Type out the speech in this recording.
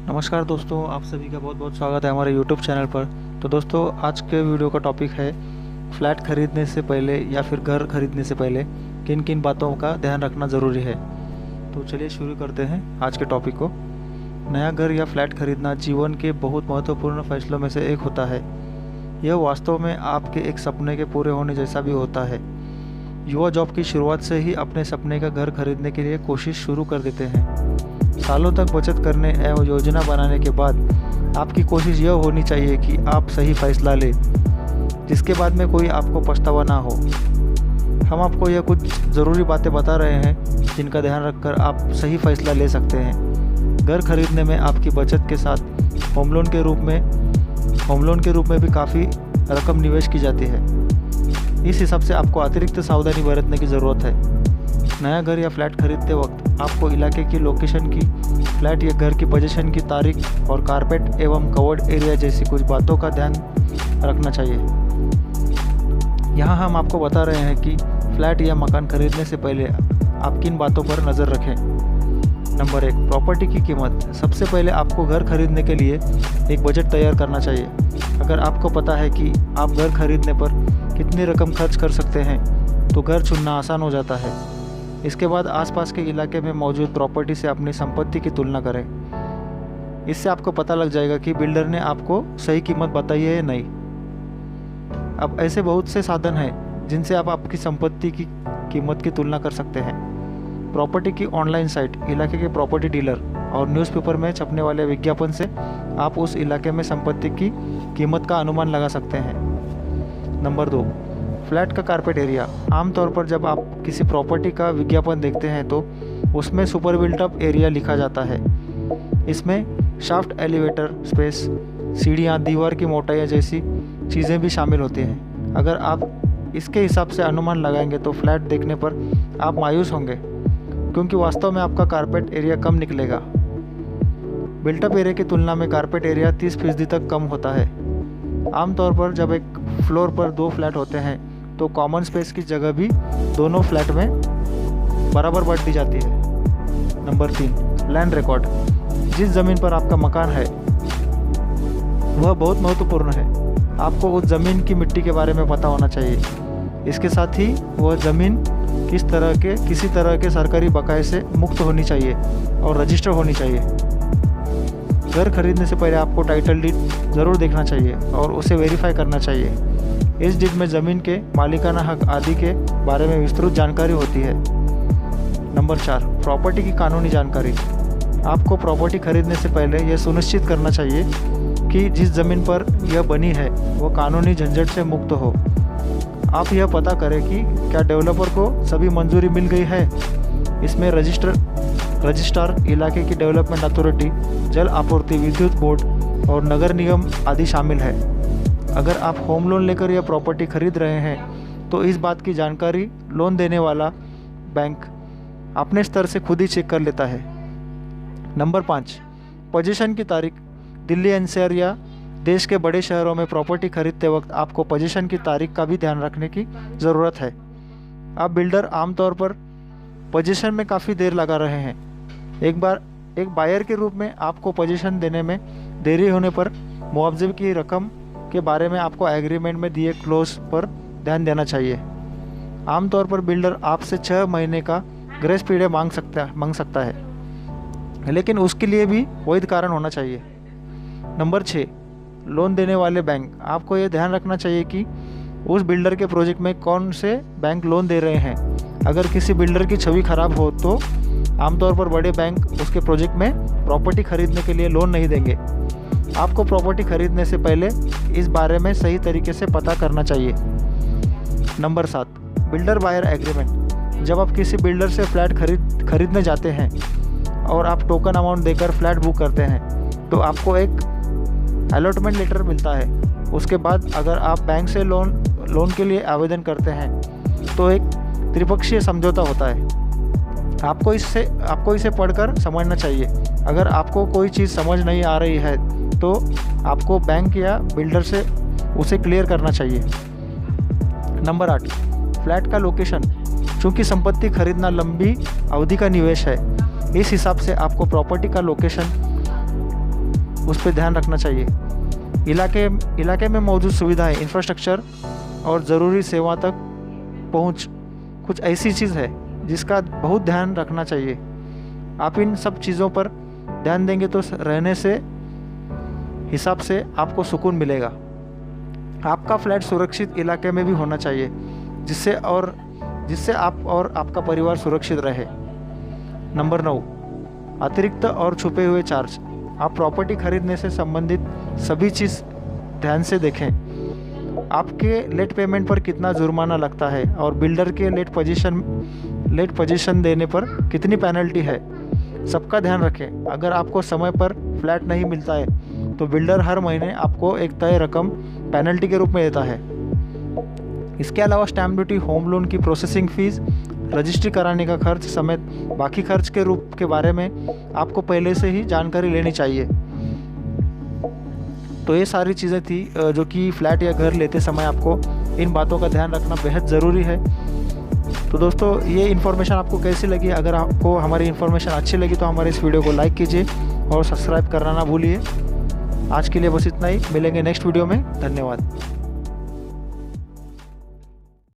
नमस्कार दोस्तों, आप सभी का बहुत बहुत स्वागत है हमारे यूट्यूब चैनल पर। तो दोस्तों, आज के वीडियो का टॉपिक है फ्लैट खरीदने से पहले या फिर घर खरीदने से पहले किन किन बातों का ध्यान रखना ज़रूरी है। तो चलिए शुरू करते हैं आज के टॉपिक को। नया घर या फ्लैट खरीदना जीवन के बहुत महत्वपूर्ण फैसलों में से एक होता है। यह वास्तव में आपके एक सपने के पूरे होने जैसा भी होता है। युवा जॉब की शुरुआत से ही अपने सपने का घर खरीदने के लिए कोशिश शुरू कर देते हैं। सालों तक बचत करने एवं योजना बनाने के बाद आपकी कोशिश यह होनी चाहिए कि आप सही फैसला लें, जिसके बाद में कोई आपको पछतावा ना हो। हम आपको यह कुछ ज़रूरी बातें बता रहे हैं जिनका ध्यान रखकर आप सही फैसला ले सकते हैं। घर खरीदने में आपकी बचत के साथ होम लोन के रूप में भी काफ़ी रकम निवेश की जाती है। इस हिसाब से आपको अतिरिक्त सावधानी बरतने की ज़रूरत है। नया घर या फ्लैट खरीदते वक्त आपको इलाके की लोकेशन की, फ्लैट या घर की पोजीशन की तारीख और कारपेट एवं कवर्ड एरिया जैसी कुछ बातों का ध्यान रखना चाहिए। यहाँ हम आपको बता रहे हैं कि फ्लैट या मकान खरीदने से पहले आप किन बातों पर नज़र रखें। नंबर 1, प्रॉपर्टी की कीमत। सबसे पहले आपको घर खरीदने के लिए एक बजट तैयार करना चाहिए। अगर आपको पता है कि आप घर खरीदने पर कितनी रकम खर्च कर सकते हैं तो घर चुनना आसान हो जाता है। इसके बाद आसपास के इलाके में मौजूद प्रॉपर्टी से अपनी संपत्ति की तुलना करें। इससे आपको पता लग जाएगा कि बिल्डर ने आपको सही कीमत बताई है या नहीं। अब ऐसे बहुत से साधन हैं जिनसे आप आपकी संपत्ति की कीमत की तुलना कर सकते हैं। प्रॉपर्टी की ऑनलाइन साइट, इलाके के प्रॉपर्टी डीलर और न्यूज़पेपर में छपने वाले विज्ञापन से आप उस इलाके में संपत्ति की कीमत का अनुमान लगा सकते हैं। नंबर 2, फ्लैट का कारपेट एरिया। आमतौर पर जब आप किसी प्रॉपर्टी का विज्ञापन देखते हैं तो उसमें सुपर बिल्टअप एरिया लिखा जाता है। इसमें शाफ्ट, एलिवेटर स्पेस, सीढ़ियाँ, दीवार की मोटाई जैसी चीज़ें भी शामिल होती हैं। अगर आप इसके हिसाब से अनुमान लगाएंगे तो फ्लैट देखने पर आप मायूस होंगे, क्योंकि वास्तव में आपका कारपेट एरिया कम निकलेगा। बिल्टअप एरिया की तुलना में कारपेट एरिया 30% तक कम होता है। आमतौर पर जब एक फ्लोर पर 2 फ्लैट होते हैं तो कॉमन स्पेस की जगह भी दोनों फ्लैट में बराबर बांट दी जाती है। Number 3, land record. जिस ज़मीन पर आपका मकान है वह बहुत महत्वपूर्ण है। आपको उस ज़मीन की मिट्टी के बारे में पता होना चाहिए। इसके साथ ही वह ज़मीन किसी तरह के सरकारी बकाये से मुक्त होनी चाहिए और रजिस्टर होनी चाहिए। घर खरीदने से पहले आपको टाइटल डीड ज़रूर देखना चाहिए और उसे वेरीफाई करना चाहिए। इस डीड में ज़मीन के मालिकाना हक आदि के बारे में विस्तृत जानकारी होती है। नंबर 4, प्रॉपर्टी की कानूनी जानकारी। आपको प्रॉपर्टी खरीदने से पहले यह सुनिश्चित करना चाहिए कि जिस ज़मीन पर यह बनी है वह कानूनी झंझट से मुक्त हो। आप यह पता करें कि क्या डेवलपर को सभी मंजूरी मिल गई है। इसमें रजिस्ट्रार, इलाके की डेवलपमेंट अथॉरिटी, जल आपूर्ति, विद्युत बोर्ड और नगर निगम आदि शामिल है। अगर आप होम लोन लेकर यह प्रॉपर्टी खरीद रहे हैं तो इस बात की जानकारी लोन देने वाला बैंक अपने स्तर से खुद ही चेक कर लेता है। नंबर 5, पोजीशन की तारीख। दिल्ली एनसीआर या देश के बड़े शहरों में प्रॉपर्टी खरीदते वक्त आपको पोजीशन की तारीख का भी ध्यान रखने की ज़रूरत है। अब बिल्डर आमतौर पर पोजीशन में काफ़ी देर लगा रहे हैं। एक बायर के रूप में आपको पोजीशन देने में देरी होने पर मुआवजे की रकम के बारे में आपको एग्रीमेंट में दिए क्लोज पर ध्यान देना चाहिए। आमतौर पर बिल्डर आपसे 6 महीने का ग्रेस पीरियड मांग सकता है, लेकिन उसके लिए भी वैध कारण होना चाहिए। नंबर 6, लोन देने वाले बैंक। आपको ये ध्यान रखना चाहिए कि उस बिल्डर के प्रोजेक्ट में कौन से बैंक लोन दे रहे हैं। अगर किसी बिल्डर की छवि खराब हो तो आमतौर पर बड़े बैंक उसके प्रोजेक्ट में प्रॉपर्टी खरीदने के लिए लोन नहीं देंगे। आपको प्रॉपर्टी खरीदने से पहले इस बारे में सही तरीके से पता करना चाहिए। Number 7, builder buyer agreement. जब आप किसी बिल्डर से फ्लैट खरीदने जाते हैं और आप टोकन अमाउंट देकर फ्लैट बुक करते हैं तो आपको एक अलॉटमेंट लेटर मिलता है। उसके बाद अगर आप बैंक से लोन के लिए आवेदन करते हैं तो एक त्रिपक्षीय समझौता होता है। आपको इसे पढ़कर समझना चाहिए। अगर आपको कोई चीज़ समझ नहीं आ रही है तो आपको बैंक या बिल्डर से उसे क्लियर करना चाहिए। नंबर 8, फ्लैट का लोकेशन। चूँकि संपत्ति खरीदना लंबी अवधि का निवेश है, इस हिसाब से आपको प्रॉपर्टी का लोकेशन उस पर ध्यान रखना चाहिए। इलाके में मौजूद सुविधाएं, इंफ्रास्ट्रक्चर और ज़रूरी सेवा तक पहुंच कुछ ऐसी चीज़ है जिसका बहुत ध्यान रखना चाहिए। आप इन सब चीज़ों पर ध्यान देंगे तो रहने से हिसाब से आपको सुकून मिलेगा। आपका फ्लैट सुरक्षित इलाके में भी होना चाहिए जिससे आप और आपका परिवार सुरक्षित रहे। नंबर 9, अतिरिक्त और छुपे हुए चार्ज। आप प्रॉपर्टी खरीदने से संबंधित सभी चीज़ ध्यान से देखें। आपके लेट पेमेंट पर कितना जुर्माना लगता है और बिल्डर के लेट पोजीशन देने पर कितनी पेनल्टी है, सबका ध्यान रखें। अगर आपको समय पर फ्लैट नहीं मिलता है तो बिल्डर हर महीने आपको एक तय रकम पेनल्टी के रूप में देता है। इसके अलावा स्टैम्प ड्यूटी, होम लोन की प्रोसेसिंग फ़ीस, रजिस्ट्री कराने का खर्च समेत बाकी खर्च के रूप के बारे में आपको पहले से ही जानकारी लेनी चाहिए। तो ये सारी चीज़ें थी जो कि फ्लैट या घर लेते समय आपको इन बातों का ध्यान रखना बेहद ज़रूरी है। तो दोस्तों, ये इन्फॉर्मेशन आपको कैसी लगी? अगर आपको हमारी इन्फॉर्मेशन अच्छी लगी तो हमारे इस वीडियो को लाइक कीजिए और सब्सक्राइब करना ना भूलिए। आज के लिए बस इतना ही, मिलेंगे नेक्स्ट वीडियो में। धन्यवाद।